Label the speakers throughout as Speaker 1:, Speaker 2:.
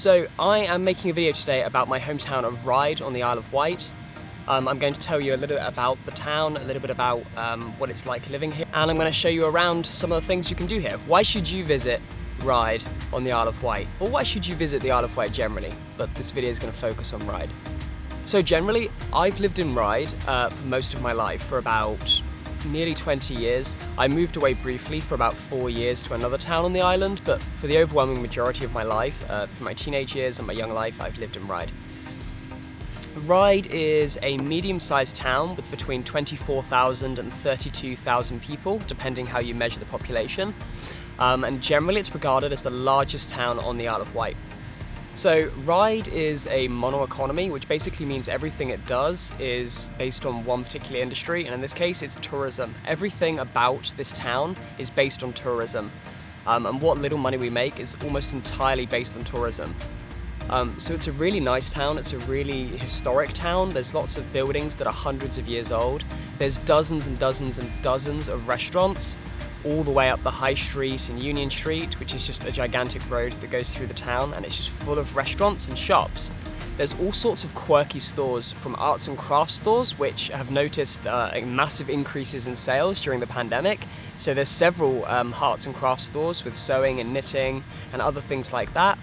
Speaker 1: So I am making a video today about my hometown of Ryde on the Isle of Wight. I'm going to tell you a little bit about the town, a little bit about what it's like living here, and I'm going to show you around some of the things you can do here. Why should you visit Ryde on the Isle of Wight? Or why should you visit the Isle of Wight generally? But this video is going to focus on Ryde. So generally, I've lived in Ryde for most of my life, for about nearly 20 years. I moved away briefly for about 4 years to another town on the island, but for the overwhelming majority of my life, for my teenage years and my young life, I've lived in Ryde. Ryde is a medium-sized town with between 24,000 and 32,000 people, depending how you measure the population. And generally it's regarded as the largest town on the Isle of Wight. So Ryde is a mono-economy, which basically means everything it does is based on one particular industry, and in this case it's tourism. Everything about this town is based on tourism, and what little money we make is almost entirely based on tourism. So it's a really nice town, it's a really historic town. There's lots of buildings that are hundreds of years old. There's dozens and dozens and dozens of restaurants all the way up the High Street and Union Street, which is just a gigantic road that goes through the town, and it's just full of restaurants and shops. There's all sorts of quirky stores, from arts and crafts stores, which have noticed massive increases in sales during the pandemic. So there's several arts and crafts stores with sewing and knitting and other things like that.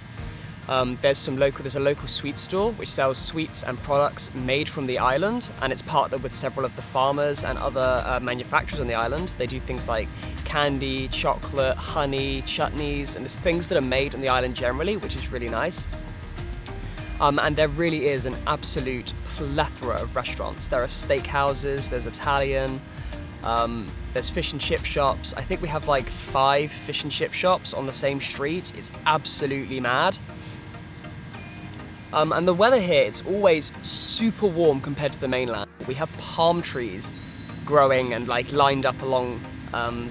Speaker 1: There's a local sweet store which sells sweets and products made from the island, and it's partnered with several of the farmers and other manufacturers on the island. They do things like candy, chocolate, honey, chutneys, and there's things that are made on the island generally, which is really nice. And there really is an absolute plethora of restaurants. There are steakhouses, there's Italian, there's fish and chip shops. I think we have like 5 fish and chip shops on the same street. It's absolutely mad. And the weather here, it's always super warm compared to the mainland. We have palm trees growing and like lined up along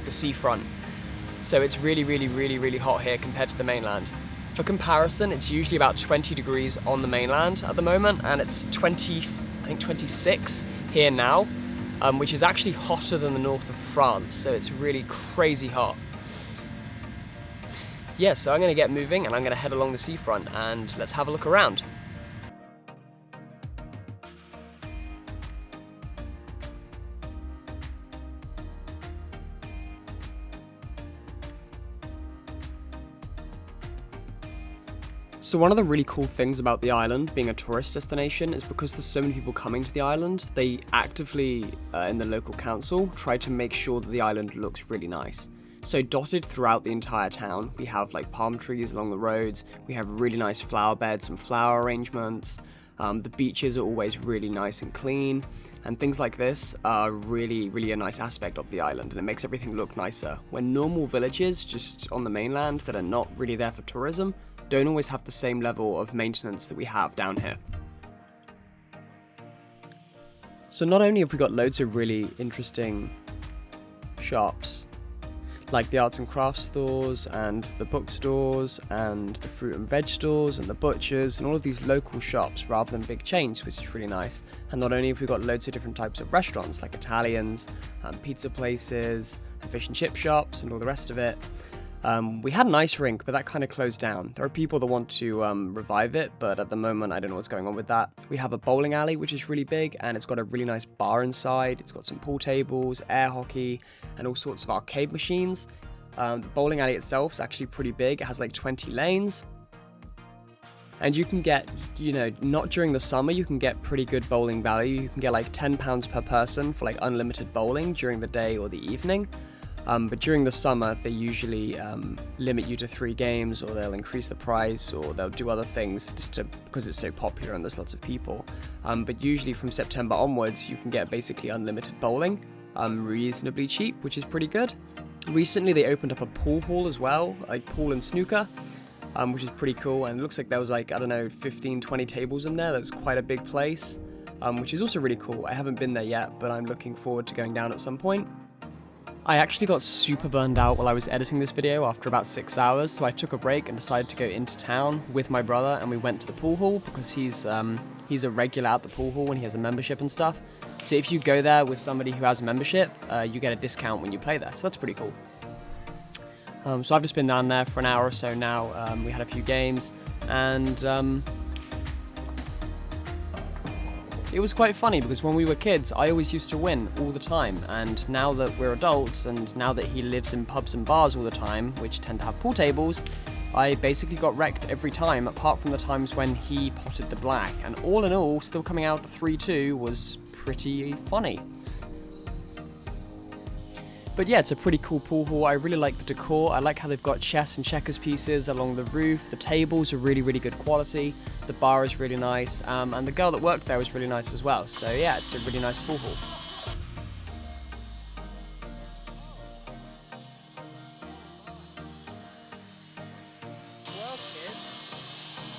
Speaker 1: the seafront. So it's really hot here compared to the mainland. For comparison, it's usually about 20 degrees on the mainland at the moment, and it's 26 here now, which is actually hotter than the north of France. So it's really crazy hot. Yeah, so I'm going to get moving and I'm going to head along the seafront and let's have a look around. So one of the really cool things about the island being a tourist destination is because there's so many people coming to the island, they actively, in the local council, try to make sure that the island looks really nice. So dotted throughout the entire town, we have like palm trees along the roads, we have really nice flower beds and flower arrangements, the beaches are always really nice and clean, and things like this are really a nice aspect of the island, and it makes everything look nicer. When normal villages just on the mainland that are not really there for tourism don't always have the same level of maintenance that we have down here. So not only have we got loads of really interesting shops, like the arts and crafts stores and the bookstores and the fruit and veg stores and the butchers and all of these local shops rather than big chains, which is really nice. And not only have we got loads of different types of restaurants like Italians, pizza places, and fish and chip shops and all the rest of it. We had an ice rink, but that kind of closed down. There are people that want to revive it, but at the moment I don't know what's going on with that. We have a bowling alley, which is really big, and it's got a really nice bar inside. It's got some pool tables, air hockey, and all sorts of arcade machines. The bowling alley itself is actually pretty big. It has like 20 lanes. And you can get, not during the summer, you can get pretty good bowling value. You can get like £10 per person for like unlimited bowling during the day or the evening. But during the summer, they usually limit you to 3 games, or they'll increase the price, or they'll do other things because it's so popular and there's lots of people. But usually from September onwards, you can get basically unlimited bowling, reasonably cheap, which is pretty good. Recently, they opened up a pool hall as well, like pool and snooker, which is pretty cool. And it looks like there was like, 15, 20 tables in there. That's quite a big place, which is also really cool. I haven't been there yet, but I'm looking forward to going down at some point. I actually got super burned out while I was editing this video after about 6 hours, so I took a break and decided to go into town with my brother, and we went to the pool hall because he's a regular at the pool hall and he has a membership and stuff. So if you go there with somebody who has a membership, you get a discount when you play there, so that's pretty cool. So I've just been down there for an hour or so now. We had a few games, and it was quite funny because when we were kids, I always used to win all the time, and now that we're adults, and now that he lives in pubs and bars all the time, which tend to have pool tables, I basically got wrecked every time, apart from the times when he potted the black, and all in all, still coming out 3-2 was pretty funny. But yeah, it's a pretty cool pool hall. I really like the decor. I like how they've got chess and checkers pieces along the roof. The tables are really, really good quality. The bar is really nice. And the girl that worked there was really nice as well. So yeah, it's a really nice pool hall. Well, kids,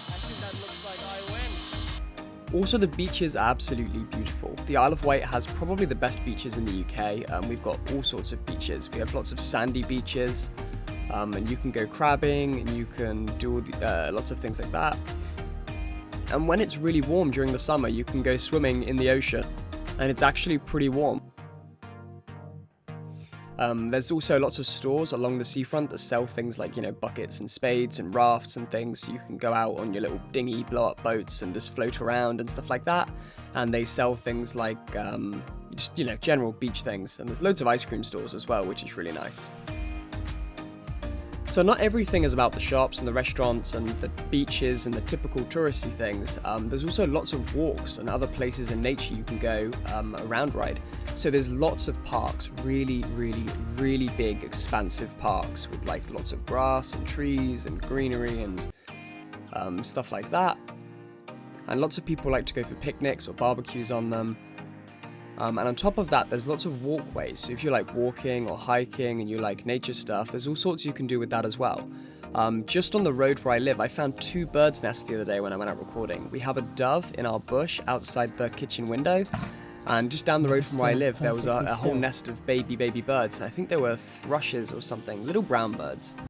Speaker 1: I think that looks like I win. Also, the beaches are absolutely beautiful. The Isle of Wight has probably the best beaches in the UK. We've got all sorts of beaches. We have lots of sandy beaches, and you can go crabbing, and you can do lots of things like that. And when it's really warm during the summer, you can go swimming in the ocean, and it's actually pretty warm. There's also lots of stores along the seafront that sell things like, buckets and spades and rafts and things. So you can go out on your little dinghy blow-up boats and just float around and stuff like that. And they sell things like, just, general beach things. And there's loads of ice cream stores as well, which is really nice. So not everything is about the shops and the restaurants and the beaches and the typical touristy things. There's also lots of walks and other places in nature you can go around Ryde. So there's lots of parks, really, really, really big, expansive parks with like lots of grass and trees and greenery and stuff like that. And lots of people like to go for picnics or barbecues on them. And on top of that, there's lots of walkways. So if you like walking or hiking and you like nature stuff, there's all sorts you can do with that as well. Just on the road where I live, I found 2 birds' nests the other day when I went out recording. We have a dove in our bush outside the kitchen window. And just down the road from where I live, there was a whole nest of baby birds. I think they were thrushes or something, little brown birds.